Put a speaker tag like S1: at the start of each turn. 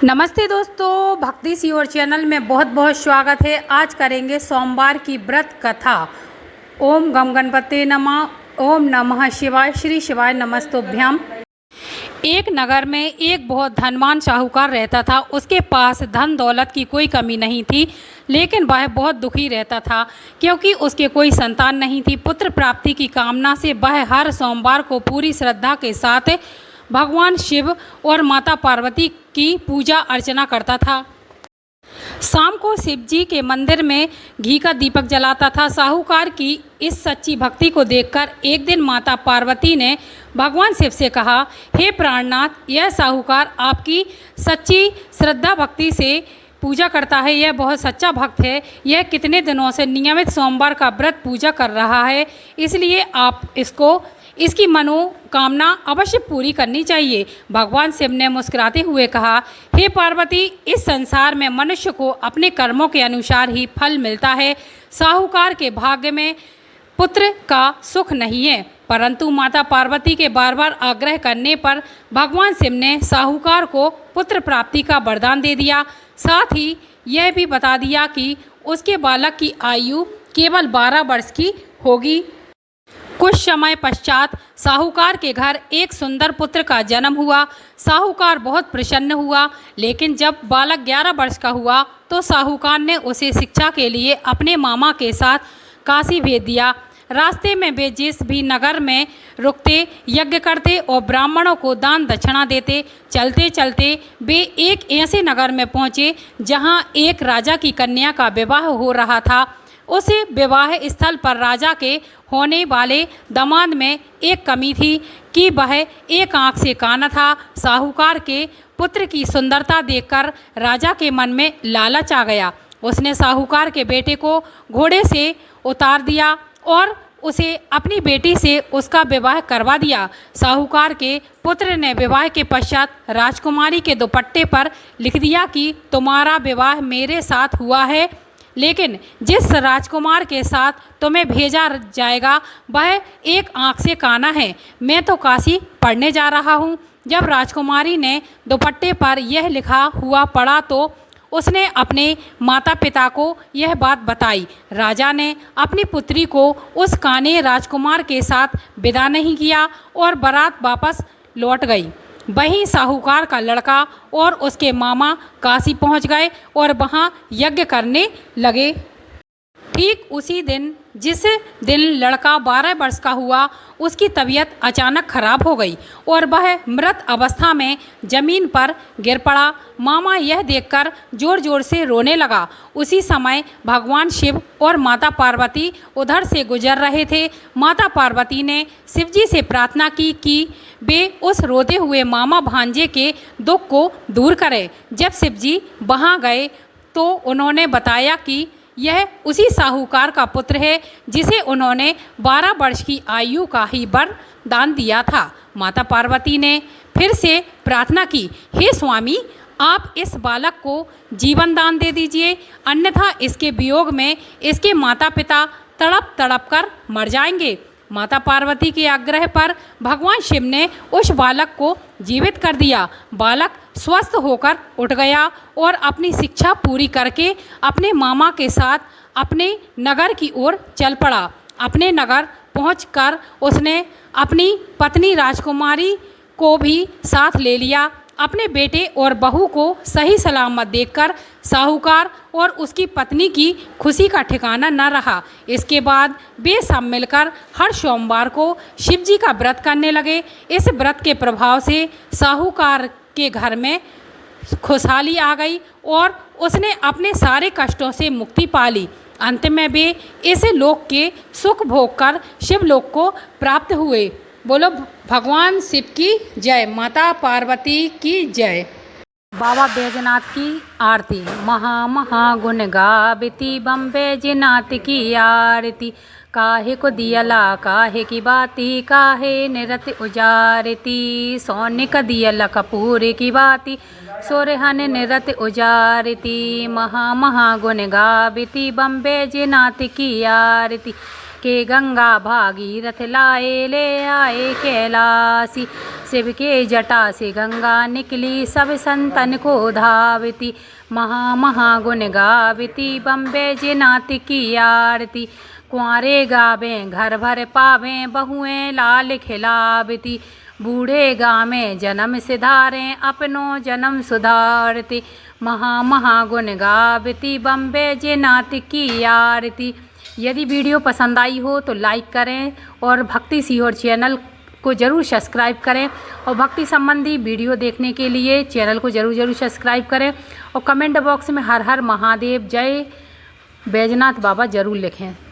S1: नमस्ते दोस्तों, भक्ति सी और चैनल में बहुत बहुत स्वागत है। आज करेंगे सोमवार की व्रत कथा। ओम गम गणपते नमः। ओम नमः शिवाय। श्री शिवाय नमस्तुभ्यम। एक नगर में एक बहुत धनवान साहूकार रहता था। उसके पास धन दौलत की कोई कमी नहीं थी, लेकिन वह बहुत दुखी रहता था क्योंकि उसके कोई संतान नहीं थी। पुत्र प्राप्ति की कामना से वह हर सोमवार को पूरी श्रद्धा के साथ भगवान शिव और माता पार्वती की पूजा अर्चना करता था। शाम को शिव जी के मंदिर में घी का दीपक जलाता था। साहूकार की इस सच्ची भक्ति को देखकर एक दिन माता पार्वती ने भगवान शिव से कहा, हे प्राणनाथ, यह साहूकार आपकी सच्ची श्रद्धा भक्ति से पूजा करता है। यह बहुत सच्चा भक्त है। यह कितने दिनों से नियमित सोमवार का व्रत पूजा कर रहा है, इसलिए आप इसकी मनोकामना अवश्य पूरी करनी चाहिए। भगवान शिव ने मुस्कुराते हुए कहा, हे पार्वती, इस संसार में मनुष्य को अपने कर्मों के अनुसार ही फल मिलता है। साहूकार के भाग्य में पुत्र का सुख नहीं है। परंतु माता पार्वती के बार बार आग्रह करने पर भगवान शिव ने साहूकार को पुत्र प्राप्ति का वरदान दे दिया। साथ ही यह भी बता दिया कि उसके बालक की आयु केवल 12 वर्ष की होगी। कुछ समय पश्चात साहूकार के घर एक सुंदर पुत्र का जन्म हुआ। साहूकार बहुत प्रसन्न हुआ, लेकिन जब बालक 11 वर्ष का हुआ तो साहूकार ने उसे शिक्षा के लिए अपने मामा के साथ काशी भेज दिया। रास्ते में वे जिस भी नगर में रुकते, यज्ञ करते और ब्राह्मणों को दान दक्षिणा देते। चलते चलते वे एक ऐसे नगर में पहुँचे जहाँ एक राजा की कन्या का विवाह हो रहा था। उस विवाह स्थल पर राजा के होने वाले दामाद में एक कमी थी कि वह एक आंख से काना था। साहूकार के पुत्र की सुंदरता देखकर राजा के मन में लालच आ गया। उसने साहूकार के बेटे को घोड़े से उतार दिया और उसे अपनी बेटी से उसका विवाह करवा दिया। साहूकार के पुत्र ने विवाह के पश्चात राजकुमारी के दुपट्टे पर लिख दिया कि तुम्हारा विवाह मेरे साथ हुआ है, लेकिन जिस राजकुमार के साथ तुम्हें भेजा जाएगा वह एक आंख से काना है। मैं तो काशी पढ़ने जा रहा हूँ। जब राजकुमारी ने दुपट्टे पर यह लिखा हुआ पढ़ा तो उसने अपने माता पिता को यह बात बताई। राजा ने अपनी पुत्री को उस काने राजकुमार के साथ विदा नहीं किया और बारात वापस लौट गई। वहीं साहूकार का लड़का और उसके मामा काशी पहुंच गए और वहां यज्ञ करने लगे। ठीक उसी दिन जिस दिन लड़का 12 वर्ष का हुआ, उसकी तबीयत अचानक खराब हो गई और वह मृत अवस्था में जमीन पर गिर पड़ा। मामा यह देखकर जोर जोर से रोने लगा। उसी समय भगवान शिव और माता पार्वती उधर से गुजर रहे थे। माता पार्वती ने शिव जी से प्रार्थना की कि वे उस रोते हुए मामा भांजे के दुख को दूर करें। जब शिव जी वहाँ गए तो उन्होंने बताया कि यह उसी साहूकार का पुत्र है जिसे उन्होंने 12 वर्ष की आयु का ही वरदान दिया था। माता पार्वती ने फिर से प्रार्थना की, हे स्वामी, आप इस बालक को जीवन दान दे दीजिए, अन्यथा इसके वियोग में इसके माता पिता तड़प तड़प कर मर जाएंगे। माता पार्वती के आग्रह पर भगवान शिव ने उस बालक को जीवित कर दिया। बालक स्वस्थ होकर उठ गया और अपनी शिक्षा पूरी करके अपने मामा के साथ अपने नगर की ओर चल पड़ा। अपने नगर पहुंचकर उसने अपनी पत्नी राजकुमारी को भी साथ ले लिया। अपने बेटे और बहू को सही सलामत देखकर साहूकार और उसकी पत्नी की खुशी का ठिकाना न रहा। इसके बाद वे सब मिलकर हर सोमवार को शिव जी का व्रत करने लगे। इस व्रत के प्रभाव से साहूकार के घर में खुशहाली आ गई और उसने अपने सारे कष्टों से मुक्ति पा ली। अंत में वे इस लोक के सुख भोग कर शिवलोक को प्राप्त हुए। बोलो भगवान शिव की जय, माता पार्वती की जय। बाबा बैजनाथ की आरती। महा महा गुण गाविती बम बैजनाथ की आरती। काहे को दियला काहे की बाती, काहे निरत उजारती। सोने का दियला कपूर की बाती, सोरहन निरत उजारती। महा महा गुण गाविती बम बैजनाथ की आरती। के गंगा भागीरथ लाए ले आए कैलासी। शिव के जटा से गंगा निकली सब संतन को धावती। महा गुण गावती बम्बे जिनात की आरती। कुंवारे गावें घर भर पावें बहुएं लाल खिलावती। बूढ़े गावें जन्म सिधारें अपनों जन्म सुधारती। महा गुण गावती बम्बे जिनात की आरती। यदि वीडियो पसंद आई हो तो लाइक करें और भक्ति सीहोर चैनल को ज़रूर सब्सक्राइब करें और भक्ति संबंधी वीडियो देखने के लिए चैनल को ज़रूर सब्सक्राइब करें और कमेंट बॉक्स में हर हर महादेव जय बैजनाथ बाबा ज़रूर लिखें।